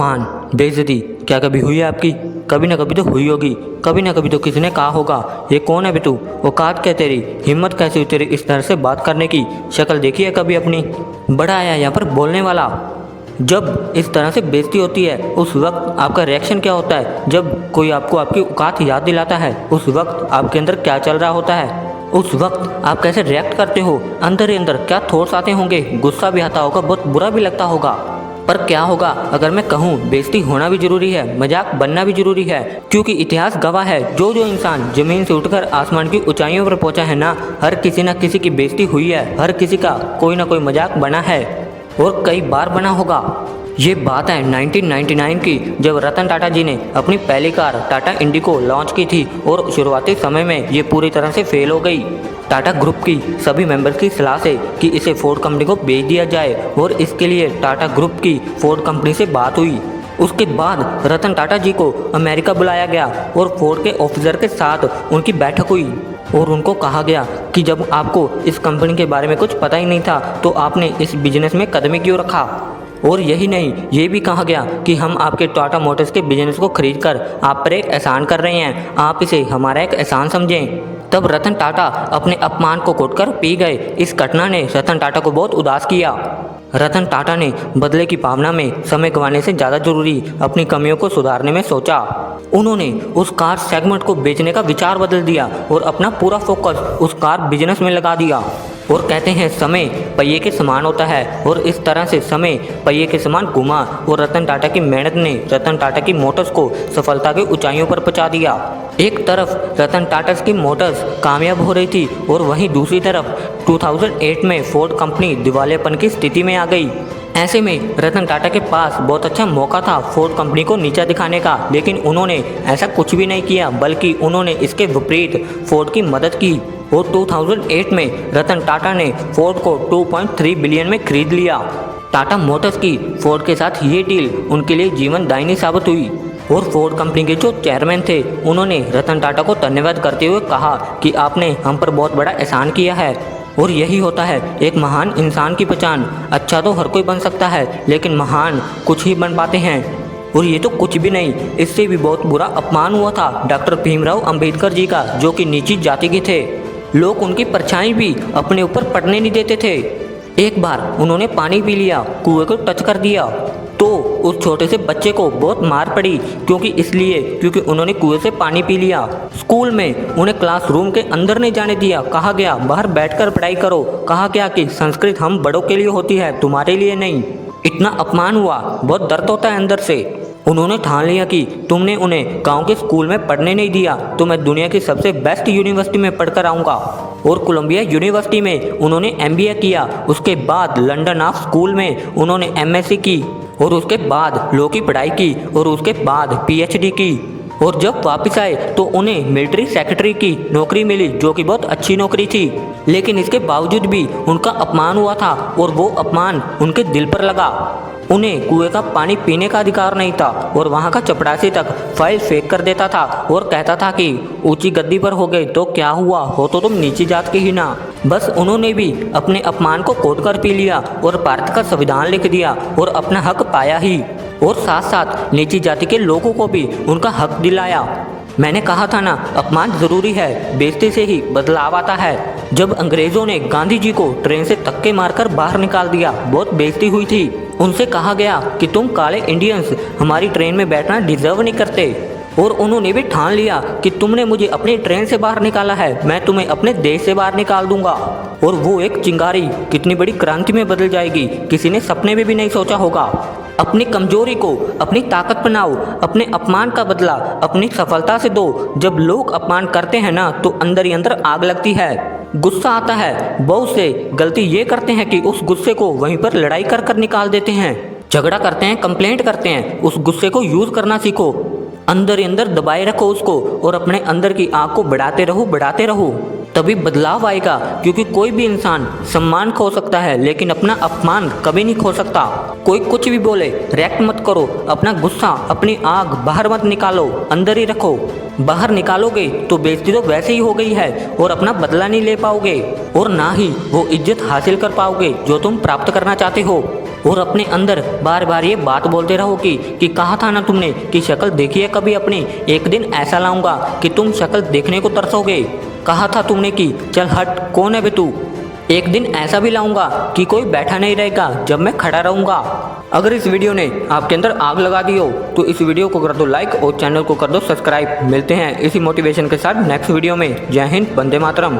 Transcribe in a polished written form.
अपमान, बेइज्जती क्या कभी हुई है आपकी? कभी ना कभी तो हुई होगी, कभी ना कभी तो किसी ने कहा होगा ये कौन है बे तू, औकात क्या तेरी, हिम्मत कैसी हुई तेरी इस तरह से बात करने की, शक्ल देखी है कभी अपनी? बड़ा आया यहाँ पर बोलने वाला। जब इस तरह से बेइज्जती होती है उस वक्त आपका रिएक्शन क्या होता है? जब कोई आपको आपकी औकात याद दिलाता है उस वक्त आपके अंदर क्या चल रहा होता है? उस वक्त आप कैसे रिएक्ट करते हो? अंदर ही अंदर क्या थॉट्स आते होंगे? गुस्सा भी आता होगा, बहुत बुरा भी लगता होगा। पर क्या होगा अगर मैं कहूँ बेइज्जती होना भी जरूरी है, मजाक बनना भी जरूरी है, क्योंकि इतिहास गवाह है जो जो इंसान जमीन से उठकर आसमान की ऊंचाइयों पर पहुंचा है ना, हर किसी ना किसी की बेइज्जती हुई है, हर किसी का कोई ना कोई मजाक बना है और कई बार बना होगा। ये बात है 1999 की, जब रतन टाटा जी ने अपनी पहली कार टाटा इंडिगो लॉन्च की थी और शुरुआती समय में ये पूरी तरह से फेल हो गई। टाटा ग्रुप की सभी मेंबर्स की सलाह से कि इसे फोर्ड कंपनी को बेच दिया जाए और इसके लिए टाटा ग्रुप की फोर्ड कंपनी से बात हुई। उसके बाद रतन टाटा जी को अमेरिका बुलाया गया और फोर्ड के ऑफिसर के साथ उनकी बैठक हुई और उनको कहा गया कि जब आपको इस कंपनी के बारे में कुछ पता ही नहीं था तो आपने इस बिजनेस में कदम क्यों रखा? और यही नहीं, ये भी कहा गया कि हम आपके टाटा मोटर्स के बिजनेस को खरीद कर आप पर एक एहसान कर रहे हैं, आप इसे हमारा एक एहसान समझें। तब रतन टाटा अपने अपमान को कोटकर पी गए। इस घटना ने रतन टाटा को बहुत उदास किया। रतन टाटा ने बदले की भावना में समय गंवाने से ज़्यादा जरूरी अपनी कमियों को सुधारने में सोचा। उन्होंने उस कार सेगमेंट को बेचने का विचार बदल दिया और अपना पूरा फोकस उस कार बिजनेस में लगा दिया। और कहते हैं समय पहिए के समान होता है और इस तरह से समय पहिए के समान घुमा और रतन टाटा की मेहनत ने रतन टाटा की मोटर्स को सफलता की ऊंचाइयों पर पहुंचा दिया। एक तरफ रतन टाटा की मोटर्स कामयाब हो रही थी और वहीं दूसरी तरफ 2008 में फोर्ड कंपनी दिवालियापन की स्थिति में आ गई। ऐसे में रतन टाटा के पास बहुत अच्छा मौका था फोर्ड कंपनी को नीचा दिखाने का, लेकिन उन्होंने ऐसा कुछ भी नहीं किया, बल्कि उन्होंने इसके विपरीत फोर्ड की मदद की और 2008 में रतन टाटा ने फोर्ड को 2.3 बिलियन में खरीद लिया। टाटा मोटर्स की फोर्ड के साथ ये डील उनके लिए जीवनदायिनी साबित हुई और फोर्ड कंपनी के जो चेयरमैन थे उन्होंने रतन टाटा को धन्यवाद करते हुए कहा कि आपने हम पर बहुत बड़ा एहसान किया है। और यही होता है एक महान इंसान की पहचान। अच्छा तो हर कोई बन सकता है, लेकिन महान कुछ ही बन पाते हैं। और ये तो कुछ भी नहीं, इससे भी बहुत बुरा अपमान हुआ था डॉक्टर भीमराव अंबेडकर जी का, जो कि नीची जाति के थे। लोग उनकी परछाई भी अपने ऊपर पड़ने नहीं देते थे। एक बार उन्होंने पानी पी लिया, कुएं को टच कर दिया तो उस छोटे से बच्चे को बहुत मार पड़ी, क्योंकि उन्होंने कुएं से पानी पी लिया। स्कूल में उन्हें क्लासरूम के अंदर नहीं जाने दिया, कहा गया बाहर बैठकर पढ़ाई करो, कहा गया कि संस्कृत हम बड़ों के लिए होती है, तुम्हारे लिए नहीं। इतना अपमान हुआ, बहुत दर्द होता है अंदर से। उन्होंने ठान लिया कि तुमने उन्हें गांव के स्कूल में पढ़ने नहीं दिया तो मैं दुनिया की सबसे बेस्ट यूनिवर्सिटी में पढ़कर आऊँगा। और कोलंबिया यूनिवर्सिटी में उन्होंने MBA किया। उसके बाद लंदन ऑफ स्कूल में उन्होंने MSc की और उसके बाद लॉ की पढ़ाई की और उसके बाद PhD की। और जब वापस आए तो उन्हें मिलिट्री सेक्रेटरी की नौकरी मिली, जो कि बहुत अच्छी नौकरी थी। लेकिन इसके बावजूद भी उनका अपमान हुआ था और वो अपमान उनके दिल पर लगा। उन्हें कुएं का पानी पीने का अधिकार नहीं था और वहाँ का चपरासी तक फाइल फेंक कर देता था और कहता था कि ऊंची गद्दी पर हो गए तो क्या हुआ, हो तो तुम नीची जात के ही ना। बस उन्होंने भी अपने अपमान को कोट कर पी लिया और भारत का संविधान लिख दिया और अपना हक पाया ही, और साथ साथ नीची जाति के लोगों को भी उनका हक दिलाया। मैंने कहा था ना, अपमान जरूरी है, बेइज्जती से ही बदलाव आता है। जब अंग्रेजों ने गांधी जी को ट्रेन से धक्के मारकर बाहर निकाल दिया, बहुत बेइज्जती हुई थी। उनसे कहा गया कि तुम काले इंडियंस हमारी ट्रेन में बैठना डिजर्व नहीं करते, और उन्होंने भी ठान लिया कि तुमने मुझे अपनी ट्रेन से बाहर निकाला है, मैं तुम्हें अपने देश से बाहर निकाल दूंगा। और वो एक चिंगारी कितनी बड़ी क्रांति में बदल जाएगी, किसी ने सपने में भी नहीं सोचा होगा। अपनी कमजोरी को अपनी ताकत बनाओ, अपने अपमान का बदला अपनी सफलता से दो। जब लोग अपमान करते हैं ना तो अंदर ही अंदर आग लगती है, गुस्सा आता है। बहुत से गलती ये करते हैं कि उस गुस्से को वहीं पर लड़ाई कर कर निकाल देते हैं, झगड़ा करते हैं, कंप्लेंट करते हैं। उस गुस्से को यूज करना सीखो, अंदर ही अंदर दबाए रखो उसको और अपने अंदर की आग को बढ़ाते रहो, तभी बदलाव आएगा। क्योंकि कोई भी इंसान सम्मान खो सकता है लेकिन अपना अपमान कभी नहीं खो सकता। कोई कुछ भी बोले रिएक्ट मत करो, अपना गुस्सा अपनी आग बाहर मत निकालो, अंदर ही रखो। बाहर निकालोगे तो बेइज्जती तो वैसे ही हो गई है और अपना बदला नहीं ले पाओगे और ना ही वो इज्जत हासिल कर पाओगे जो तुम प्राप्त करना चाहते हो। और अपने अंदर बार बार ये बात बोलते रहो कि कहा था ना तुमने कि शक्ल देखी है कभी अपनी, एक दिन ऐसा लाऊंगा कि तुम शक्ल देखने को तरसोगे। कहा था तुमने कि चल हट, कौन है बे तू, एक दिन ऐसा भी लाऊंगा कि कोई बैठा नहीं रहेगा जब मैं खड़ा रहूंगा। अगर इस वीडियो ने आपके अंदर आग लगा दी हो तो इस वीडियो को कर दो लाइक और चैनल को कर दो सब्सक्राइब। मिलते हैं इसी मोटिवेशन के साथ नेक्स्ट वीडियो में। जय हिंद, वंदे मातरम।